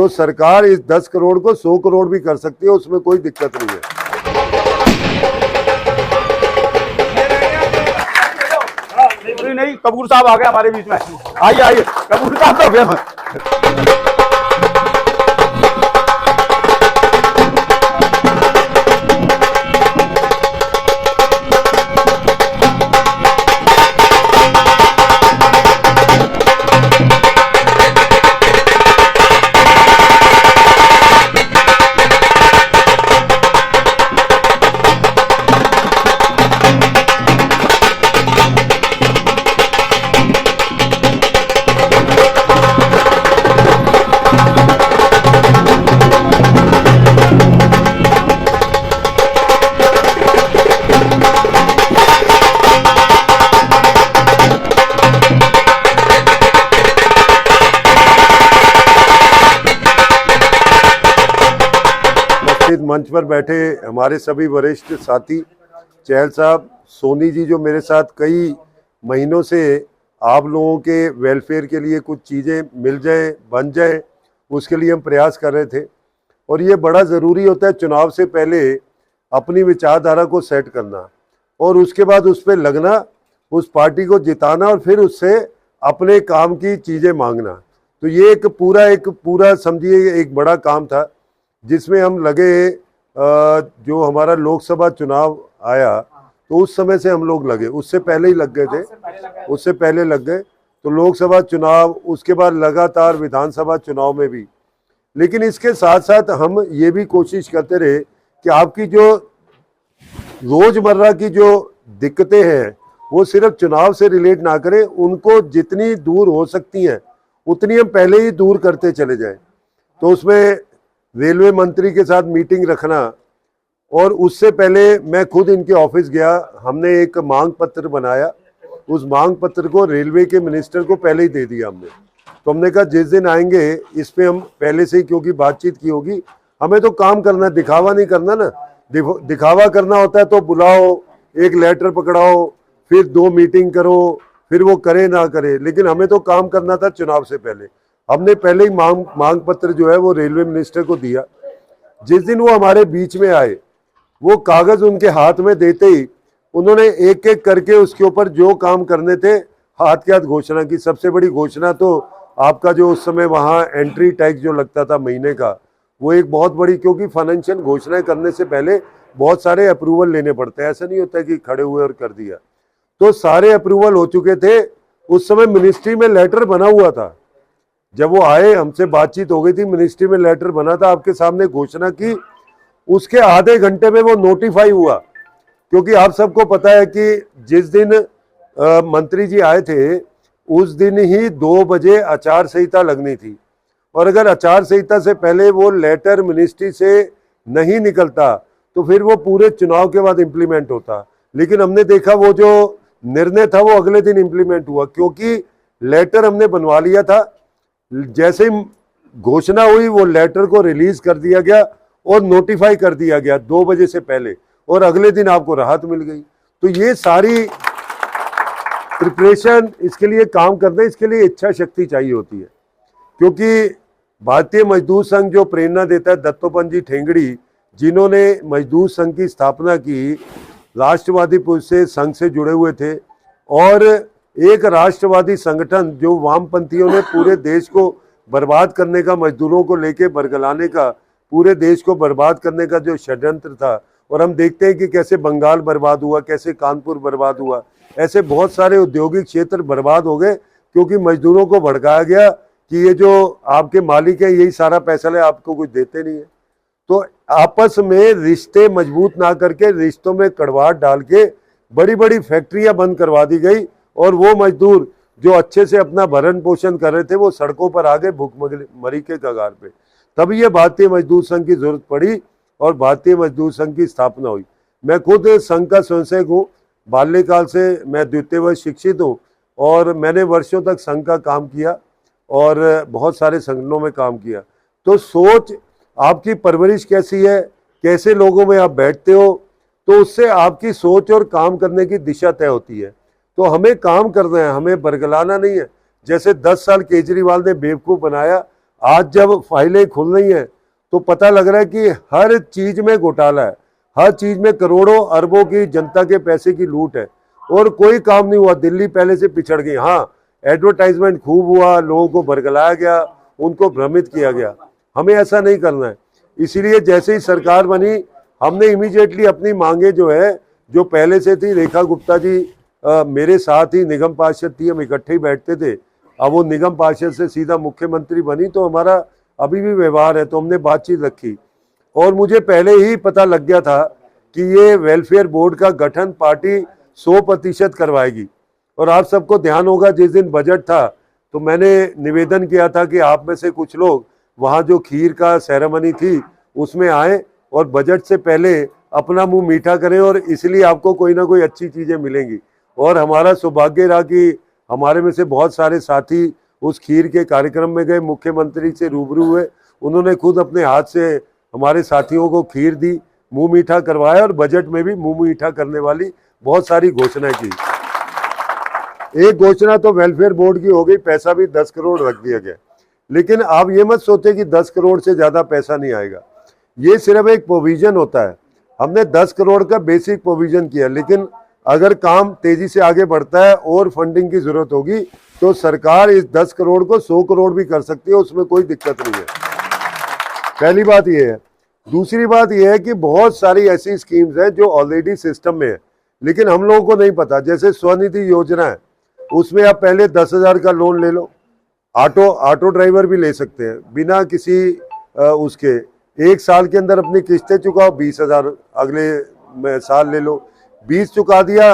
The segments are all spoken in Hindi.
तो सरकार इस 10 करोड़ को 100 करोड़ भी कर सकती है, उसमें कोई दिक्कत नहीं है। नहीं, कपूर साहब आ गए हमारे बीच में। आइए आइए कपूर साहब तो गए। मंच पर बैठे हमारे सभी वरिष्ठ साथी, चहल साहब, सोनी जी, जो मेरे साथ कई महीनों से आप लोगों के वेलफेयर के लिए कुछ चीज़ें मिल जाए, बन जाए, उसके लिए हम प्रयास कर रहे थे। और ये बड़ा ज़रूरी होता है चुनाव से पहले अपनी विचारधारा को सेट करना और उसके बाद उस पर लगना, उस पार्टी को जिताना और फिर उससे अपने काम की चीज़ें मांगना। तो ये एक पूरा समझिए एक बड़ा काम था जिसमें हम लगे। जो हमारा लोकसभा चुनाव आया तो उस समय से हम लोग लगे, उससे पहले ही लग गए थे, उससे पहले लग गए। तो लोकसभा चुनाव, उसके बाद लगातार विधानसभा चुनाव में भी। लेकिन इसके साथ साथ हम ये भी कोशिश करते रहे कि आपकी जो रोजमर्रा की जो दिक्कतें हैं वो सिर्फ चुनाव से रिलेट ना करें, उनको जितनी दूर हो सकती हैं उतनी हम पहले ही दूर करते चले जाएं। तो उसमें रेलवे मंत्री के साथ मीटिंग रखना, और उससे पहले मैं खुद इनके ऑफिस गया, हमने एक मांग पत्र बनाया, उस मांग पत्र को रेलवे के मिनिस्टर को पहले ही दे दिया हमने। तो हमने कहा जिस दिन आएंगे इस पे हम पहले से ही, क्योंकि बातचीत की होगी, हमें तो काम करना है, दिखावा नहीं करना ना। दिखावा करना होता है तो बुलाओ, एक लेटर पकड़ाओ, फिर 2 मीटिंग करो, फिर वो करे ना करे, लेकिन हमें तो काम करना था चुनाव से पहले। हमने पहले ही मांग पत्र जो है वो रेलवे मिनिस्टर को दिया। जिस दिन वो हमारे बीच में आए, वो कागज उनके हाथ में देते ही उन्होंने एक एक करके उसके ऊपर जो काम करने थे हाथ के हाथ घोषणा की। सबसे बड़ी घोषणा तो आपका जो उस समय वहाँ एंट्री टैक्स जो लगता था महीने का, वो एक बहुत बड़ी, क्योंकि फाइनेंशियल घोषणाएं करने से पहले बहुत सारे अप्रूवल लेने पड़ते हैं, ऐसा नहीं होता कि खड़े हुए और कर दिया। तो सारे अप्रूवल हो चुके थे। उस समय मिनिस्ट्री में लेटर बना हुआ था, जब वो आए हमसे बातचीत हो गई थी, मिनिस्ट्री में लेटर बना था, आपके सामने घोषणा की। उसके आधे घंटे में वो नोटिफाई हुआ, क्योंकि आप सबको पता है कि जिस दिन मंत्री जी आए थे उस दिन ही 2 बजे आचार संहिता लगनी थी, और अगर आचार संहिता से पहले वो लेटर मिनिस्ट्री से नहीं निकलता तो फिर वो पूरे चुनाव के बाद इम्प्लीमेंट होता। लेकिन हमने देखा वो जो निर्णय था वो अगले दिन इम्प्लीमेंट हुआ, क्योंकि लेटर हमने बनवा लिया था। जैसे ही घोषणा हुई वो लेटर को रिलीज कर दिया गया और नोटिफाई कर दिया गया 2 बजे से पहले, और अगले दिन आपको राहत मिल गई। तो ये सारी प्रिपरेशन, इसके लिए काम करना, इसके लिए इच्छा शक्ति चाहिए होती है। क्योंकि भारतीय मजदूर संघ जो प्रेरणा देता है, दत्तोपंत जी ठेंगड़ी जिन्होंने मजदूर संघ की स्थापना की, राष्ट्रवादी पुरुष से संघ से जुड़े हुए थे, और एक राष्ट्रवादी संगठन जो वामपंथियों ने पूरे देश को बर्बाद करने का, मजदूरों को लेके बरगलाने का, पूरे देश को बर्बाद करने का जो षड्यंत्र था। और हम देखते हैं कि कैसे बंगाल बर्बाद हुआ, कैसे कानपुर बर्बाद हुआ, ऐसे बहुत सारे औद्योगिक क्षेत्र बर्बाद हो गए, क्योंकि मजदूरों को भड़काया गया कि ये जो आपके मालिक है यही सारा पैसा ले, आपको कुछ देते नहीं है। तो आपस में रिश्ते मजबूत ना करके रिश्तों में कड़वाहट डाल के बड़ी बड़ी फैक्ट्रियां बंद करवा दी गई, और वो मजदूर जो अच्छे से अपना भरण पोषण कर रहे थे वो सड़कों पर आ गए भूखमरी के कगार पे। तभी ये भारतीय मजदूर संघ की जरूरत पड़ी और भारतीय मजदूर संघ की स्थापना हुई। मैं खुद संघ का स्वयंसेवक हूँ, बाल्यकाल से मैं द्वितीय वर्ष शिक्षित हूँ, और मैंने वर्षों तक संघ का काम किया और बहुत सारे संगठनों में काम किया। तो सोच, आपकी परवरिश कैसी है, कैसे लोगों में आप बैठते हो, तो उससे आपकी सोच और काम करने की दिशा तय होती है। तो हमें काम करना है, हमें बरगलाना नहीं है। जैसे 10 साल केजरीवाल ने बेवकूफ़ बनाया, आज जब फाइलें खुल रही हैं तो पता लग रहा है कि हर चीज में घोटाला है, हर चीज में करोड़ों अरबों की जनता के पैसे की लूट है और कोई काम नहीं हुआ। दिल्ली पहले से पिछड़ गई। हाँ, एडवर्टाइजमेंट खूब हुआ, लोगों को बरगलाया गया, उनको भ्रमित किया गया। हमें ऐसा नहीं करना है। इसीलिए जैसे ही सरकार बनी हमने इमीडिएटली अपनी मांगे जो है, जो पहले से थी, रेखा गुप्ता जी मेरे साथ ही निगम पार्षद थी, हम इकट्ठे ही बैठते थे। अब वो निगम पार्षद से सीधा मुख्यमंत्री बनी तो हमारा अभी भी व्यवहार है, तो हमने बातचीत रखी और मुझे पहले ही पता लग गया था कि ये वेलफेयर बोर्ड का गठन पार्टी 100% करवाएगी। और आप सबको ध्यान होगा जिस दिन बजट था तो मैंने निवेदन किया था कि आप में से कुछ लोग वहाँ जो खीर का सेरेमनी थी उसमें आए और बजट से पहले अपना मुंह मीठा करें और इसलिए आपको कोई ना कोई अच्छी चीजें मिलेंगी। और हमारा सौभाग्य रहा कि हमारे में से बहुत सारे साथी उस खीर के कार्यक्रम में गए, मुख्यमंत्री से रूबरू हुए, उन्होंने खुद अपने हाथ से हमारे साथियों को खीर दी, मुंह मीठा करवाया और बजट में भी मुंह मीठा करने वाली बहुत सारी घोषणाएं की। एक घोषणा तो वेलफेयर बोर्ड की हो गई, पैसा भी 10 करोड़ रख दिया गया। लेकिन आप ये मत सोचे कि 10 करोड़ से ज्यादा पैसा नहीं आएगा, ये सिर्फ एक प्रोविजन होता है। हमने 10 करोड़ का बेसिक प्रोविजन किया, लेकिन अगर काम तेजी से आगे बढ़ता है और फंडिंग की जरूरत होगी तो सरकार इस 10 करोड़ को 100 करोड़ भी कर सकती है, उसमें कोई दिक्कत नहीं है। पहली बात यह है। दूसरी बात यह है कि बहुत सारी ऐसी स्कीम्स हैं जो ऑलरेडी सिस्टम में है लेकिन हम लोगों को नहीं पता। जैसे स्वनिधि योजना है, उसमें आप पहले 10,000 का लोन ले लो, ऑटो ड्राइवर भी ले सकते हैं बिना किसी उसके। 1 साल के अंदर अपनी किस्तें चुकाओ, 20,000 अगले साल ले लो। 20 चुका दिया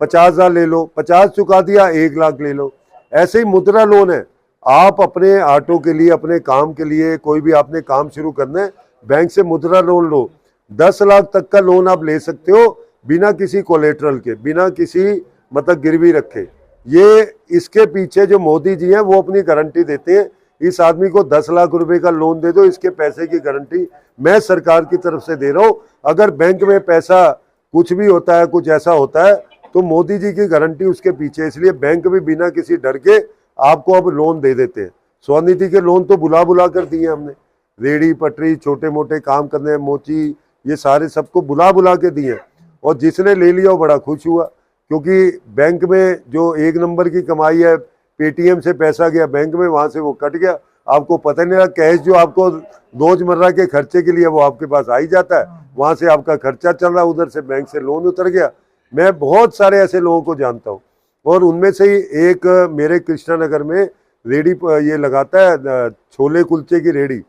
50,000 ले लो, 50 चुका दिया 1 लाख ले लो। ऐसे ही मुद्रा लोन है, आप अपने ऑटो के लिए, अपने काम के लिए, कोई भी आपने काम शुरू करना है, बैंक से मुद्रा लोन लो। 10 लाख तक का लोन आप ले सकते हो बिना किसी कोलेटरल के, बिना किसी मतलब गिरवी रखे। ये इसके पीछे जो मोदी जी हैं वो अपनी गारंटी देते हैं, इस आदमी को 10 लाख रुपए का लोन दे दो, इसके पैसे की गारंटी मैं सरकार की तरफ से दे रहा हूं। अगर बैंक में पैसा कुछ भी होता है, कुछ ऐसा होता है तो मोदी जी की गारंटी उसके पीछे, इसलिए बैंक भी बिना किसी डर के आपको अब लोन दे देते हैं। स्वनिधि के लोन तो बुला बुला कर दिए हमने, रेड़ी पटरी, छोटे मोटे काम करने, मोची, ये सारे सबको बुला बुला के दिए और जिसने ले लिया वो बड़ा खुश हुआ, क्योंकि बैंक में जो 1 नंबर की कमाई है, पेटीएम से पैसा गया बैंक में, वहां से वो कट गया, आपको पता नहीं लगा। कैश जो आपको रोजमर्रा के खर्चे के लिए वो आपके पास आ ही जाता है, वहां से आपका खर्चा चल रहा, उधर से बैंक से लोन उतर गया। मैं बहुत सारे ऐसे लोगों को जानता हूँ और उनमें से ही एक मेरे कृष्णानगर में रेडी ये लगाता है, छोले कुलचे की रेडी,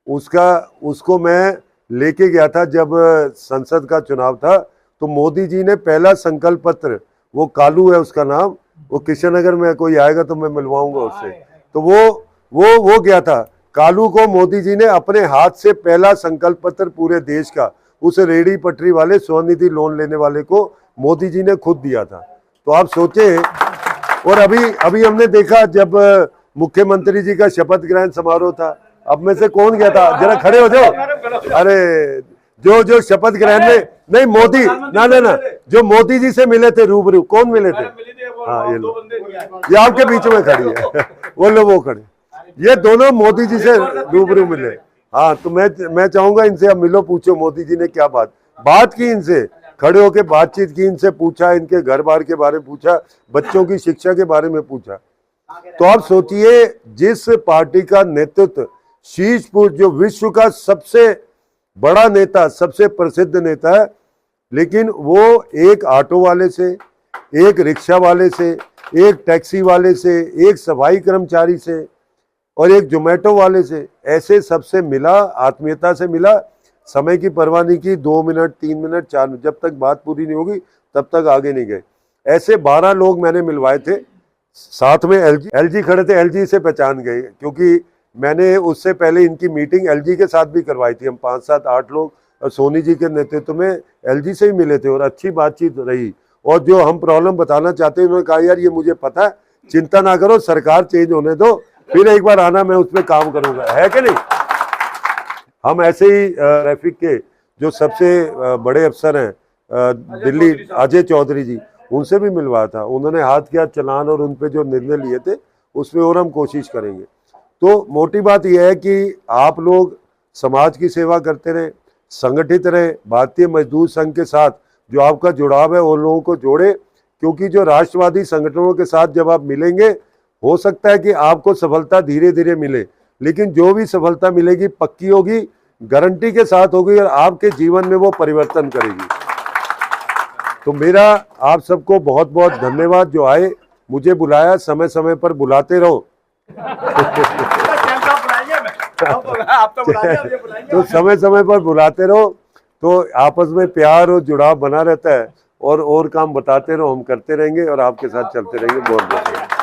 उसको मैं लेके गया था जब संसद का चुनाव था। तो मोदी जी ने पहला संकल्प पत्र, वो कालू है उसका नाम, वो कृष्णनगर में कोई आएगा तो मैं मिलवाऊंगा उससे, तो वो गया था। कालू को मोदी जी ने अपने हाथ से पहला संकल्प पत्र पूरे देश का उस रेडी पटरी वाले स्वनिधि लोन लेने वाले को मोदी जी ने खुद दिया था। तो आप सोचे। और अभी हमने देखा जब मुख्यमंत्री जी का शपथ ग्रहण समारोह था, अब में से कौन गया था, जरा खड़े हो जाओ। अरे जो शपथ ग्रहण में नहीं, मोदी ना जो मोदी जी से मिले थे रूबरू, कौन मिले थे? हाँ, ये आपके बीच में खड़ी है वो लोग, वो खड़े, ये दोनों मोदी जी से रूबरू मिले। हाँ, तो मैं चाहूंगा इनसे अब मिलो, पूछो मोदी जी ने क्या बात की, इनसे खड़े होके बातचीत की, इनसे पूछा, इनके घर बार के बारे में पूछा, बच्चों की शिक्षा के बारे में पूछा। तो आप सोचिए, जिस पार्टी का नेतृत्व शीर्ष पुरुष, जो विश्व का सबसे बड़ा नेता, सबसे प्रसिद्ध नेता है, लेकिन वो एक ऑटो वाले से, एक रिक्शा वाले से, एक टैक्सी वाले से, एक सफाई कर्मचारी से और एक जोमेटो वाले से, ऐसे सबसे मिला, आत्मीयता से मिला, समय की परवाह नहीं की, 2 मिनट 3 मिनट 4 मिनट, जब तक बात पूरी नहीं होगी तब तक आगे नहीं गए। ऐसे 12 लोग मैंने मिलवाए थे, साथ में एलजी खड़े थे, एलजी से पहचान गए, क्योंकि मैंने उससे पहले इनकी मीटिंग एलजी के साथ भी करवाई थी। हम 5 7 8 लोग और सोनी जी के नेतृत्व में एलजी से ही मिले थे और अच्छी बातचीत रही। और जो हम प्रॉब्लम बताना चाहते हैं, उन्होंने कहा यार ये मुझे पता है, चिंता ना करो, सरकार चेंज होने दो, फिर एक बार आना, मैं उस पर काम करूंगा, है कि नहीं। हम ऐसे ही ट्रैफिक के जो सबसे बड़े अफसर हैं दिल्ली, अजय चौधरी जी, उनसे भी मिलवाया था। उन्होंने हाथ किया चलान और उन पे जो निर्णय लिए थे उसमें और हम कोशिश करेंगे। तो मोटी बात यह है कि आप लोग समाज की सेवा करते रहें, संगठित रहें, भारतीय मजदूर संघ के साथ जो आपका जुड़ाव है उन लोगों को जोड़े, क्योंकि जो राष्ट्रवादी संगठनों के साथ जब आप मिलेंगे, हो सकता है कि आपको सफलता धीरे धीरे मिले, लेकिन जो भी सफलता मिलेगी पक्की होगी, गारंटी के साथ होगी और आपके जीवन में वो परिवर्तन करेगी। तो मेरा आप सबको बहुत बहुत धन्यवाद जो आए, मुझे बुलाया, समय समय पर बुलाते रहो। तो समय समय पर बुलाते रहो, तो आपस में प्यार और जुड़ाव बना रहता है, और काम बताते रहो, हम करते रहेंगे और आपके साथ चलते रहेंगे। बहुत बहुत